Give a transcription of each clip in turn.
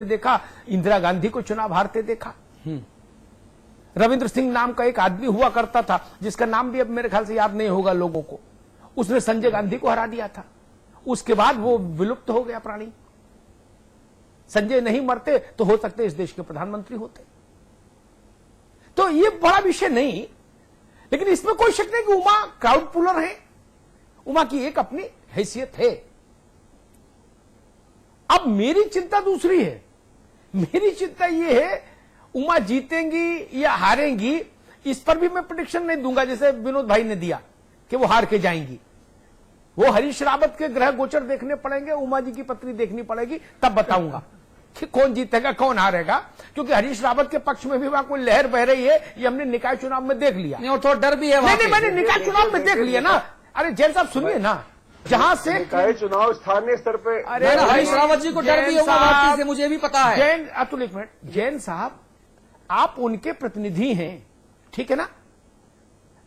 देखा, इंदिरा गांधी को चुनाव हारते देखा। रविंद्र सिंह नाम का एक आदमी हुआ करता था, जिसका नाम भी अब मेरे ख्याल से याद नहीं होगा लोगों को। उसने संजय गांधी को हरा दिया था। उसके बाद वो विलुप्त हो गया प्राणी। संजय नहीं मरते तो हो सकते इस देश के प्रधानमंत्री होते। तो ये बड़ा विषय नहीं, लेकिन इसमें कोई शक नहीं कि उमा क्राउड पुलर है। उमा की एक अपनी हैसियत है। अब मेरी चिंता दूसरी है। मेरी चिंता यह है, उमा जीतेंगी या हारेंगी, इस पर भी मैं प्रेडिक्शन नहीं दूंगा जैसे विनोद भाई ने दिया कि वो हार के जाएंगी। वो हरीश रावत के ग्रह गोचर देखने पड़ेंगे, उमा जी की पत्री देखनी पड़ेगी, तब बताऊंगा कि कौन जीतेगा कौन हारेगा। क्योंकि हरीश रावत के पक्ष में भी वहां कोई लहर बह रही है, ये हमने निकाय चुनाव में देख लिया। नहीं, और थोड़ा डर भी है। नहीं, मैंने निकाय चुनाव में देख लिया ना। अरे जैन साहब सुनिए ना, जहां से निकाय चुनाव स्थानीय स्तर पे। अरे हरीश रावत जी को डर भी होगा भारतीय से, मुझे भी पता है। जैन, अतुल एक मिनट, जैन साहब आप उनके प्रतिनिधि हैं, ठीक है ना,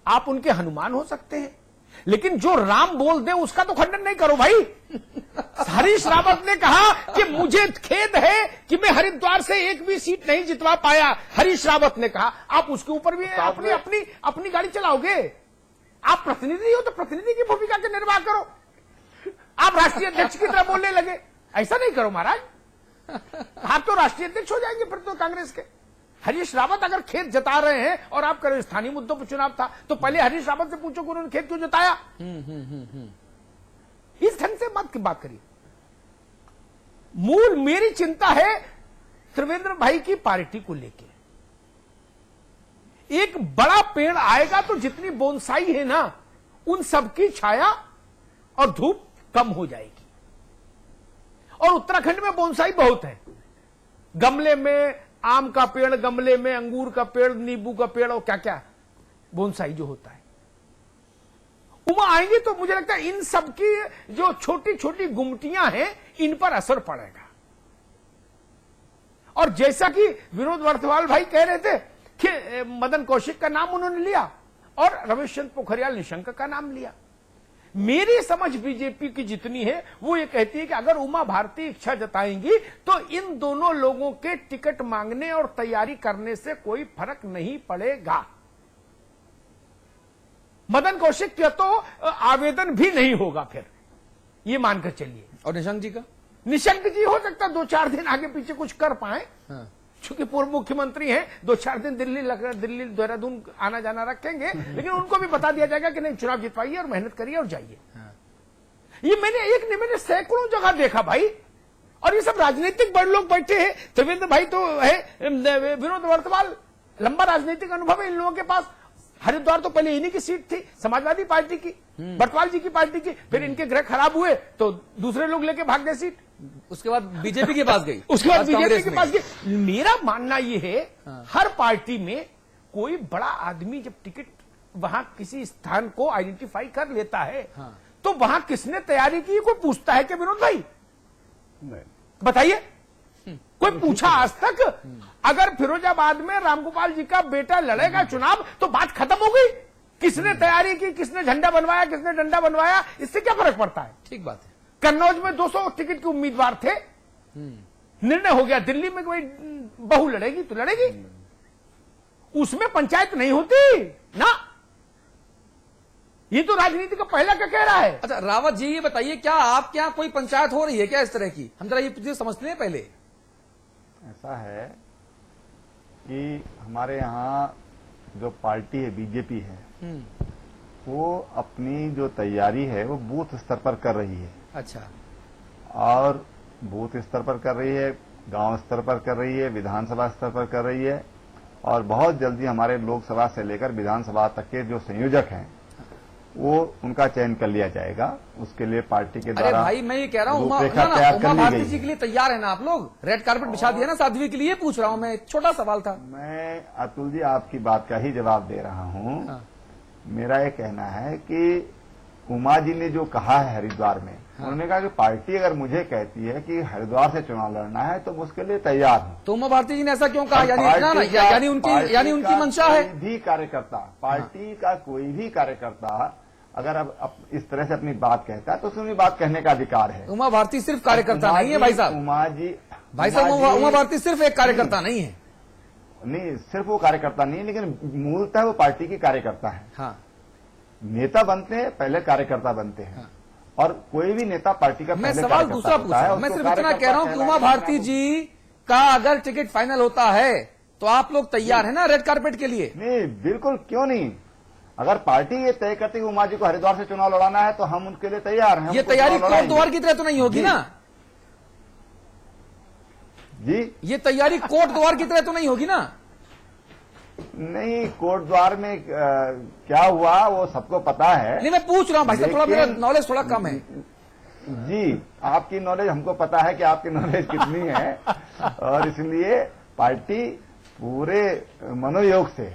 आप उनके हनुमान हो सकते हैं, लेकिन जो राम बोल दे उसका तो खंडन नहीं करो भाई। हरीश रावत ने कहा कि मुझे खेद है कि मैं हरिद्वार से एक भी सीट नहीं जितवा पाया। हरीश रावत ने कहा, आप उसके ऊपर भी अपनी गाड़ी चलाओगे। आप प्रतिनिधि हो तो प्रतिनिधि की भूमिका का निर्वाह करो। आप राष्ट्रीय अध्यक्ष की तरह बोलने लगे, ऐसा नहीं करो महाराज। आप तो राष्ट्रीय अध्यक्ष हो जाएंगे फिर तो कांग्रेस के। हरीश रावत अगर खेत जता रहे हैं और आप करें स्थानीय मुद्दों पर चुनाव था, तो पहले हरीश रावत से पूछो कि उन्होंने खेत क्यों जताया। इस ढंग से मत की बात करिए। मूल मेरी चिंता है त्रिवेंद्र भाई की पार्टी को लेकर। एक बड़ा पेड़ आएगा तो जितनी बोनसाई है ना, उन सबकी छाया और धूप कम हो जाएगी। और उत्तराखंड में बोनसाई बहुत है। गमले में आम का पेड़, गमले में अंगूर का पेड़, नींबू का पेड़ और क्या क्या बोनसाई जो होता है। उमा आएंगे तो मुझे लगता है इन सबकी जो छोटी छोटी गुमटियां हैं, इन पर असर पड़ेगा। और जैसा कि विनोद वर्तवाल भाई कह रहे थे कि मदन कौशिक का नाम उन्होंने लिया और रमेश चंद्र पोखरियाल निशंक का नाम लिया। मेरी समझ बीजेपी की जितनी है वो ये कहती है कि अगर उमा भारती इच्छा जताएंगी तो इन दोनों लोगों के टिकट मांगने और तैयारी करने से कोई फर्क नहीं पड़ेगा। मदन कौशिक का तो आवेदन भी नहीं होगा फिर, ये मानकर चलिए। और निशंक जी का? निशंक जी हो सकता है 2-4 दिन आगे पीछे कुछ कर पाए। हाँ। चूंकि पूर्व मुख्यमंत्री हैं, 2-4 दिन दिल्ली देहरादून आना जाना रखेंगे, लेकिन उनको भी बता दिया जाएगा कि नहीं, चुनाव जितवाइए और मेहनत करिए और जाइए। ये मैंने सैकड़ों जगह देखा भाई। और ये सब राजनीतिक बड़े लोग बैठे हैं। त्रिवेंद्र भाई तो है, विनोद वर्तवाल, लंबा राजनीतिक अनुभव है इन लोगों के पास। हरिद्वार तो पहले इन्हीं की सीट थी, समाजवादी पार्टी की, बटवाल जी की पार्टी की। फिर इनके ग्रह खराब हुए तो दूसरे लोग लेके भाग गए सीट। उसके बाद बीजेपी के पास गई। उसके बाद बीजेपी के पास गई। मेरा मानना यह है, हर पार्टी में कोई बड़ा आदमी जब टिकट वहां किसी स्थान को आइडेंटिफाई कर लेता है, तो वहां किसने तैयारी की कोई पूछता है कि विनोद भाई? बताइए, कोई पूछा आज तक? अगर फिरोजाबाद में रामगोपाल जी का बेटा लड़ेगा चुनाव तो बात खत्म हो गई। किसने तैयारी की, किसने झंडा बनवाया, किसने डंडा बनवाया, इससे क्या फर्क पड़ता है? ठीक बात है। कन्नौज में 200 टिकट के उम्मीदवार थे, निर्णय हो गया दिल्ली में कोई बहू लड़ेगी तो लड़ेगी। उसमें पंचायत नहीं होती ना। ये तो राजनीति का पहला क्या कह रहा है। अच्छा रावत जी, ये बताइए, क्या आपके यहाँ कोई पंचायत हो रही है क्या इस तरह की? हम जरा ये समझते हैं पहले। ऐसा है कि हमारे यहाँ जो पार्टी है, बीजेपी है, वो अपनी जो तैयारी है वो बूथ स्तर पर कर रही है। अच्छा। और बूथ स्तर पर कर रही है, गांव स्तर पर कर रही है, विधानसभा स्तर पर कर रही है। और बहुत जल्दी हमारे लोकसभा से लेकर विधानसभा तक के जो संयोजक हैं वो उनका चयन कर लिया जाएगा। उसके लिए पार्टी के द्वारा। अरे भाई मैं ये कह रहा हूँ, उमा भारती जी के लिए तैयार है ना आप लोग? रेड कार्पेट बिछा दिया ना साध्वी के लिए? पूछ रहा हूँ मैं, छोटा सवाल था। मैं अतुल जी आपकी बात का ही जवाब दे रहा हूँ। मेरा ये कहना है कि उमा जी ने जो कहा है हरिद्वार में, उन्होंने कहा कि पार्टी अगर मुझे कहती है कि हरिद्वार से चुनाव लड़ना है तो मैं उसके लिए तैयार हूँ। तो उमा भारती जी ने ऐसा क्यों कहा? यानी उनकी मंशा है। कोई भी कार्यकर्ता, पार्टी का कोई भी कार्यकर्ता अगर अब इस तरह से अपनी बात कहता है तो उसमें बात कहने का अधिकार है। उमा भारती सिर्फ कार्यकर्ता नहीं है भाई साहब। उमा जी भाई साहब उमा भारती सिर्फ एक कार्यकर्ता नहीं है। नहीं, सिर्फ वो कार्यकर्ता नहीं, लेकिन मूलतः वो पार्टी की कार्यकर्ता है। हाँ। नेता बनते हैं, पहले कार्यकर्ता बनते हैं। हाँ। और कोई भी नेता पार्टी का मैं सवाल दूसरा पूछ रहा हूं, मैं सिर्फ इतना कह रहा हूं कि उमा भारती जी का अगर टिकट फाइनल होता है तो आप लोग तैयार है ना रेड कारपेट के लिए? नहीं, बिल्कुल, क्यों नहीं। अगर पार्टी ये तय करती है उमा जी को हरिद्वार से चुनाव लड़ाना है तो हम उनके लिए तैयार हैं। ये तैयारी कोर्ट द्वार की तरह तो नहीं होगी ना जी? ये तैयारी कोर्ट द्वार की तरह तो नहीं होगी ना? नहीं, कोर्ट द्वार में क्या हुआ वो सबको पता है। नहीं, मैं पूछ रहा हूं भाई साहब, थोड़ा मेरा नॉलेज थोड़ा कम है। जी, आपकी नॉलेज हमको पता है कि आपकी नॉलेज कितनी है, और इसलिए पार्टी पूरे मनोयोग से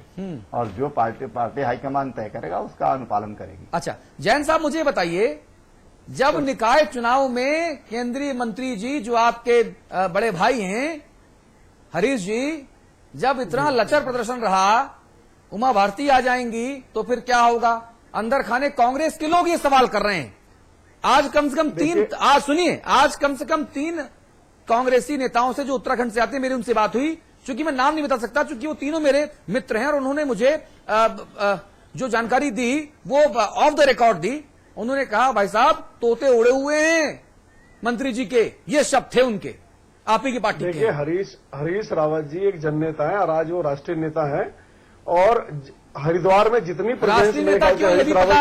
और जो पार्टी हाईकमान तय करेगा उसका अनुपालन करेगी। अच्छा, जैन साहब मुझे बताइए, जब निकाय चुनाव में केंद्रीय मंत्री जी जो आपके बड़े भाई हैं हरीश जी, जब इतना लचर प्रदर्शन रहा, उमा भारती आ जाएंगी तो फिर क्या होगा? अंदर खाने कांग्रेस के लोग ये सवाल कर रहे हैं। आज कम से कम आज कम से कम 3 कांग्रेसी नेताओं से जो उत्तराखंड से आते हैं, मेरी उनसे बात हुई, चूंकि मैं नाम नहीं बता सकता क्योंकि वो तीनों मेरे मित्र हैं, और उन्होंने मुझे जो जानकारी दी वो ऑफ द रिकॉर्ड दी। उन्होंने कहा भाई साहब तोते उड़े हुए हैं मंत्री जी के, ये शब्द थे उनके, आप ही की पार्टी के। देखिए, हरीश रावत जी एक जननेता है और आज वो राष्ट्रीय नेता है, और हरिद्वार में जितनी राष्ट्रीय नेता क्यों ये भी पता,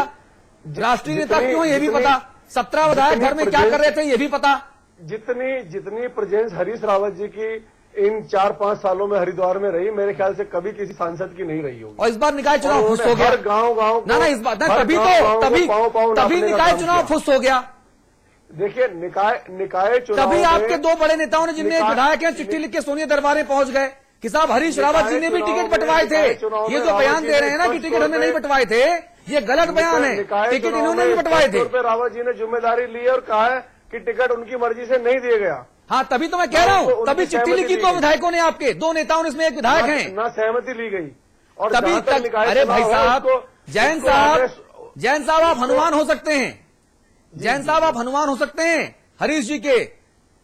राष्ट्रीय नेता क्यों ये भी पता, 17 विधायक घर में क्या कर रहे थे ये भी पता। जितनी प्रेजेंस हरीश रावत जी की इन 4-5 सालों में हरिद्वार में रही, मेरे ख्याल से कभी किसी सांसद की नहीं रही होगी। और इस बार निकाय चुनाव फुस हो गया। गाँव ना इस बार तभी निकाय चुनाव फुस हो गया। देखिए, निकाय चुनाव तभी आपके 2 बड़े नेताओं ने, जिनमें विधायक हैं, चिट्ठी लिख के सोनिया दरबार में पहुंच गए कि साहब हरीश रावत जी ने भी टिकट बंटवाए थे। ये जो बयान दे रहे हैं ना कि टिकट हमने नहीं बंटवाए थे, ये गलत बयान है। टिकट इन्होंने भी बंटवाए थे। रावत जी ने जिम्मेदारी ली और कहा है कि टिकट उनकी मर्जी से नहीं दिया गया। हाँ, तभी तो मैं कह रहा हूँ, तभी चिट्ठी लिखी 2 विधायकों ने, आपके 2 नेताओं ने, इसमें एक विधायक हैं, ना सहमति ली गई। और तभी तक। अरे भाई साहब, जैन साहब आप हनुमान हो सकते हैं, जैन साहब आप हनुमान हो सकते हैं हरीश जी के,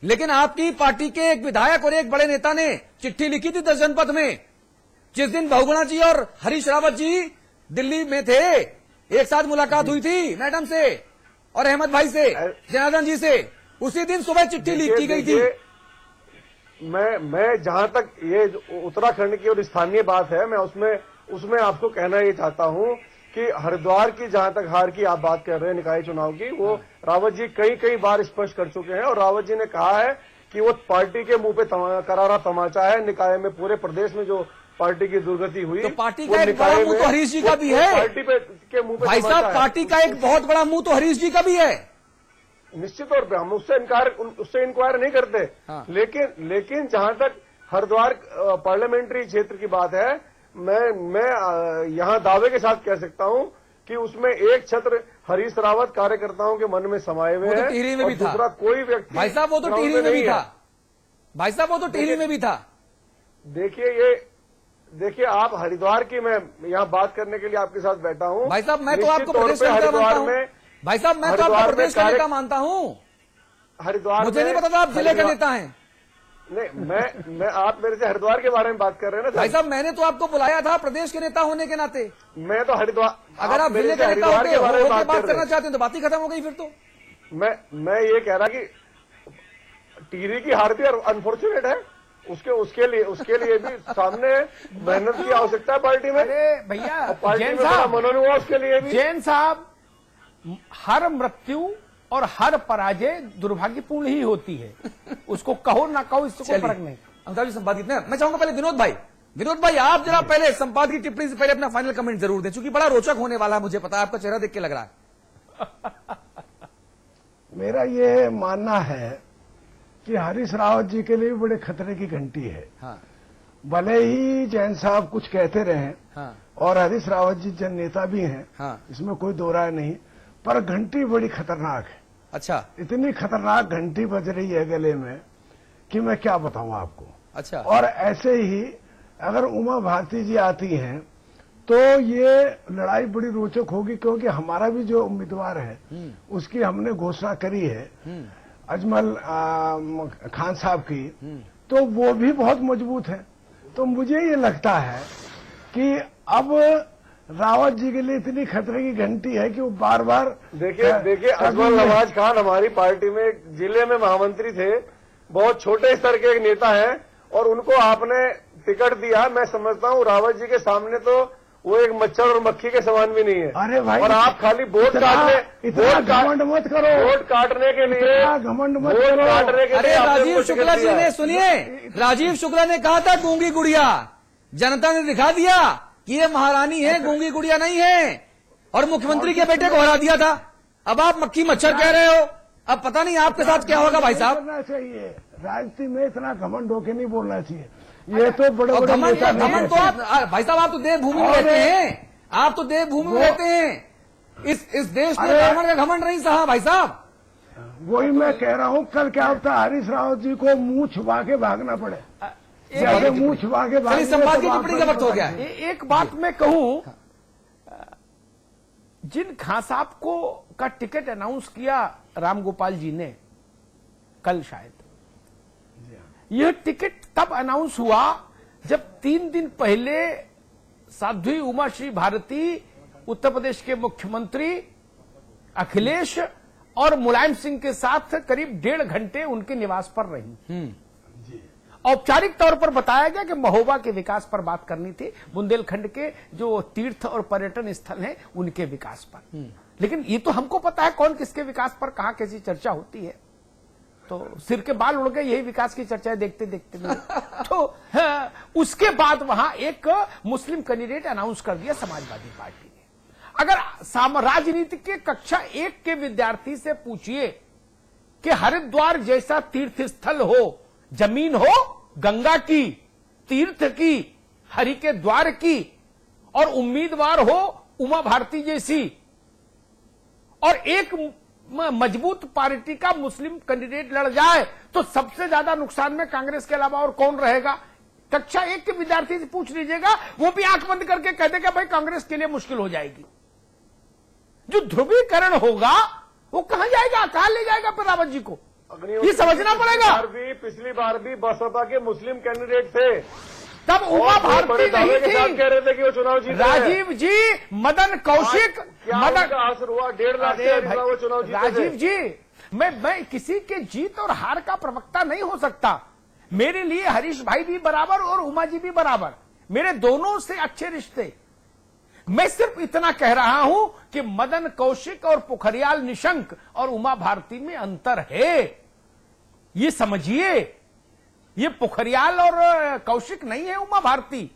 लेकिन आपकी पार्टी के एक विधायक और एक बड़े नेता ने चिट्ठी लिखी थी 10 जनपद में, जिस दिन बहुगुणा जी और हरीश रावत जी दिल्ली में थे, एक साथ मुलाकात हुई थी मैडम से और अहमद भाई से, जनार्दन जी से, उसी दिन सुबह चिट्ठी लीक की गई थी। मैं जहां तक ये उत्तराखंड की और स्थानीय बात है, मैं उसमें आपको कहना ये चाहता हूं कि हरिद्वार की जहां तक हार की आप बात कर रहे हैं निकाय चुनाव की, वो रावत जी कई बार स्पष्ट कर चुके हैं, और रावत जी ने कहा है कि वो पार्टी के मुंह पे करारा तमाचा है। निकाय में पूरे प्रदेश में जो पार्टी की दुर्गति हुई, तो पार्टी का एक बड़ा मुंह तो हरीश जी का भी है। पार्टी के मुंह पे भाई साहब, पार्टी का एक बहुत बड़ा मुंह तो हरीश जी का भी है। निश्चित तौर पे हम उससे इंक्वायर नहीं करते। हाँ। लेकिन जहां तक हरिद्वार पार्लियामेंट्री क्षेत्र की बात है, मैं यहां दावे के साथ कह सकता हूं कि उसमें एक छत्र हरीश रावत कार्यकर्ताओं के मन में समाये हुए हैं, टिहरी में भी था। दूसरा कोई व्यक्ति, भाई साहब वो तो टिहरी में भी था, भाई साहब वो तो टिहरी में भी था। देखिए आप हरिद्वार की, मैं यहां बात करने के लिए आपके साथ बैठा हूं। भाई साहब मैं तो आपको प्रदेश का नेता मानता हूं, भाई साहब मैं तो आपको प्रदेश का नेता मानता हूं। हरिद्वार मुझे नहीं पता था आप जिले का नेता हैं। नहीं, मैं आप मेरे से हरिद्वार के बारे में बात कर रहे हैं ना भाई साहब, मैंने तो आपको बुलाया था प्रदेश के नेता होने के नाते। मैं तो हरिद्वार, अगर आप जिले का नेता होके बात करना चाहते हैं तो बात ही खत्म हो गई फिर तो। मैं ये कह रहा कि टिहरी की हार भी अनफॉर्चुनेट है, उसके लिए भी सामने मेहनत की आवश्यकता है पार्टी में। अरे भैया, पार्टी में बड़ा मनोन हुआ उसके लिए भी। जैन साहब, हर मृत्यु और हर पराजय दुर्भाग्यपूर्ण ही होती है, उसको कहो ना कहो इससे कोई फर्क नहीं। अमिताभ जी संपादक ने, मैं चाहूंगा पहले विनोद भाई आप जरा पहले संपादक की टिप्पणी से पहले अपना फाइनल कमेंट जरूर दें, क्योंकि बड़ा रोचक होने वाला है, मुझे पता है, आपका चेहरा देख के लग रहा है। मेरा ये मानना है कि हरीश रावत जी के लिए भी बड़े खतरे की घंटी है। हाँ। भले ही जैन साहब कुछ कहते रहे, हाँ। और हरीश रावत जी जन नेता भी हैं, हाँ। इसमें कोई दो राय नहीं, पर घंटी बड़ी खतरनाक है। अच्छा, इतनी खतरनाक घंटी बज रही है गले में कि मैं क्या बताऊं आपको। अच्छा, और ऐसे ही अगर उमा भारती जी आती हैं तो ये लड़ाई बड़ी रोचक होगी, क्योंकि हमारा भी जो उम्मीदवार है उसकी हमने घोषणा करी है। अजमल खान साहब की, तो वो भी बहुत मजबूत है। तो मुझे ये लगता है कि अब रावत जी के लिए इतनी खतरे की घंटी है कि वो बार बार देखिए अजमल नवाज खान हमारी पार्टी में जिले में महामंत्री थे, बहुत छोटे स्तर के एक नेता हैं, और उनको आपने टिकट दिया। मैं समझता हूँ रावत जी के सामने तो वो एक मच्छर और मक्खी के समान भी नहीं है। अरे भाई, और आप खाली वोट इतना घमंड मत करो, वोट काटने के लिए घमंड मत वोट करो। काटने के अरे लिए आपने राजीव उनको शुक्ला टिकट जी दिया। ने, सुनिए, राजीव शुक्ला ने कहा था गूंगी गुड़िया, जनता ने दिखा दिया कि ये महारानी है, गूंगी गुड़िया नहीं है, और मुख्यमंत्री के बेटे को हरा दिया था। अब आप मक्खी मच्छर कह रहे हो, अब पता नहीं आपके साथ क्या होगा भाई साहब। करना चाहिए, राजनीति में इतना घमंड होके नहीं बोलना चाहिए। ये तो बड़े और बड़े घमंड नेता नहीं घमंड तो है। आप भाई साहब, आप तो देवभूमि में रहते हैं, आप तो देवभूमि में रहते हैं। इस देश ने रावण का घमंड नहीं सहा भाई साहब। वही मैं कह रहा हूँ, कल क्या होता हरीश रावत जी को मुंह छुपा के भागना पड़े, जैसे मुंह छुपा के चलिए, संवाद की टिप्पणी का वक्त हो गया है। एक बात मैं कहूं, जिन खां साहब को का टिकट अनाउंस किया रामगोपाल जी ने कल, शायद यह टिकट तब अनाउंस हुआ जब 3 दिन पहले साध्वी उमा श्री भारती उत्तर प्रदेश के मुख्यमंत्री अखिलेश और मुलायम सिंह के साथ करीब 1.5 घंटे उनके निवास पर रही। औपचारिक तौर पर बताया गया कि महोबा के विकास पर बात करनी थी, बुंदेलखंड के जो तीर्थ और पर्यटन स्थल हैं उनके विकास पर। लेकिन ये तो हमको पता है कौन किसके विकास पर कहां कैसी चर्चा होती है, तो सिर के बाल उड़ गए यही विकास की चर्चा देखते देखते तो उसके बाद वहां एक मुस्लिम कैंडिडेट अनाउंस कर दिया समाजवादी पार्टी ने। अगर राजनीति के कक्षा 1 के विद्यार्थी से पूछिए कि हरिद्वार जैसा तीर्थ स्थल हो, जमीन हो गंगा की, तीर्थ की, हरि के द्वार की, और उम्मीदवार हो उमा भारती जैसी, और एक मजबूत पार्टी का मुस्लिम कैंडिडेट लड़ जाए, तो सबसे ज्यादा नुकसान में कांग्रेस के अलावा और कौन रहेगा? कक्षा 1 के विद्यार्थी से पूछ लीजिएगा, वो भी आंख बंद करके कह देगा भाई कांग्रेस के लिए मुश्किल हो जाएगी। जो ध्रुवीकरण होगा वो कहां जाएगा, कहां ले जाएगा फिर रावत जी को, ये समझना पड़ेगा। पिछली बार भी बसपा के मुस्लिम कैंडिडेट थे, तब उमा भारती नहीं थी, कह रहे थे कि वो चुनाव जीत राजीव जी, मदन कौशिक, मदन का असर हुआ 1.5 लाख से वो चुनाव जीते। राजीव जी, मैं किसी के जीत और हार का प्रवक्ता नहीं हो सकता। मेरे लिए हरीश भाई भी बराबर और उमा जी भी बराबर, मेरे दोनों से अच्छे रिश्ते। मैं सिर्फ इतना कह रहा हूं कि मदन कौशिक और पोखरियाल निशंक और उमा भारती में अंतर है, ये समझिए। ये पोखरियाल और कौशिक नहीं है उमा भारती।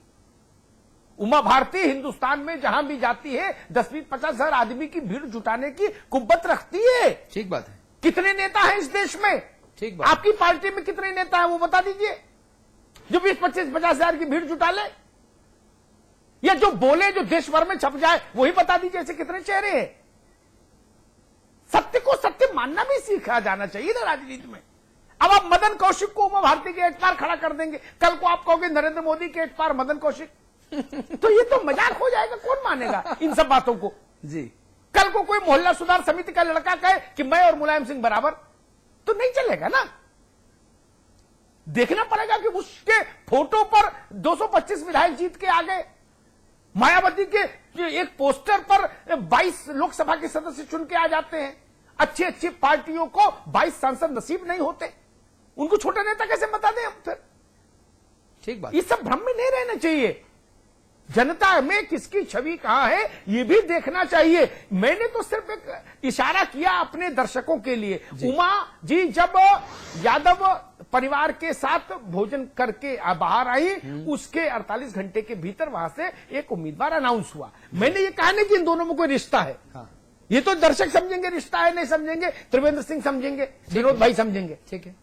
उमा भारती हिंदुस्तान में जहां भी जाती है 10-20-50 हजार आदमी की भीड़ जुटाने की कुव्वत रखती है। ठीक बात है। कितने नेता हैं इस देश में? ठीक बात। आपकी पार्टी में कितने नेता हैं वो बता दीजिए, जो 20-25-50 हजार की भीड़ जुटा ले, या जो बोले, जो देश भर में छप जाए, वही बता दीजिए ऐसे कितने चेहरे हैं। सत्य को सत्य मानना भी सीखा जाना चाहिए ना राजनीति में। अब आप मदन कौशिक को उमा भारती के एक पार खड़ा कर देंगे, कल को आप कहोगे नरेंद्र मोदी के एक पार मदन कौशिक, तो ये तो मजाक हो जाएगा, कौन मानेगा इन सब बातों को जी। कल को कोई मोहल्ला सुधार समिति का लड़का कहे कि मैं और मुलायम सिंह बराबर, तो नहीं चलेगा ना। देखना पड़ेगा कि उसके फोटो पर 225 विधायक जीत के आ गए, मायावती के एक पोस्टर पर 22 लोकसभा के सदस्य चुन के आ जाते हैं। अच्छी अच्छी पार्टियों को 22 सांसद नसीब नहीं होते, उनको छोटा नेता कैसे बता दें हम फिर? ठीक बात। ये सब भ्रम में नहीं रहना चाहिए। जनता में किसकी छवि कहां है ये भी देखना चाहिए। मैंने तो सिर्फ एक इशारा किया अपने दर्शकों के लिए। उमा जी जब यादव परिवार के साथ भोजन करके बाहर आई, उसके 48 घंटे के भीतर वहां से एक उम्मीदवार अनाउंस हुआ। मैंने ये कहा नहीं कि इन दोनों में कोई रिश्ता है। हाँ। ये तो दर्शक समझेंगे रिश्ता है, नहीं समझेंगे त्रिवेंद्र सिंह समझेंगे, विनोद भाई समझेंगे। ठीक है।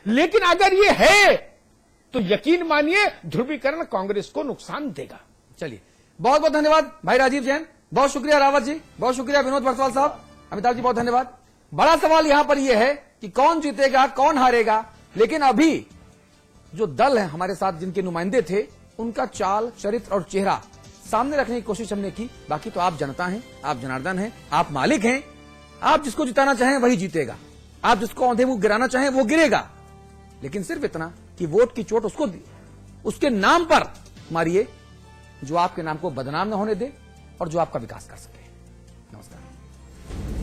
लेकिन अगर ये है तो यकीन मानिए ध्रुवीकरण कांग्रेस को नुकसान देगा। चलिए, बहुत बहुत धन्यवाद भाई राजीव जैन, बहुत शुक्रिया रावत जी, बहुत शुक्रिया विनोद बरसवाल साहब, अमिताभ जी बहुत धन्यवाद। बड़ा सवाल यहां पर यह है कि कौन जीतेगा कौन हारेगा, लेकिन अभी जो दल है हमारे साथ जिनके नुमाइंदे थे, उनका चाल चरित्र और चेहरा सामने रखने की कोशिश हमने की। बाकी तो आप जनता हैं, आप जनार्दन हैं, आप मालिक हैं, आप जिसको जिताना चाहें वही जीतेगा। आप जिसको औंधे मुंह गिराना चाहें वो गिरेगा, लेकिन सिर्फ इतना कि वोट की चोट उसके नाम पर मारिए जो आपके नाम को बदनाम न होने दे और जो आपका विकास कर सके। नमस्कार।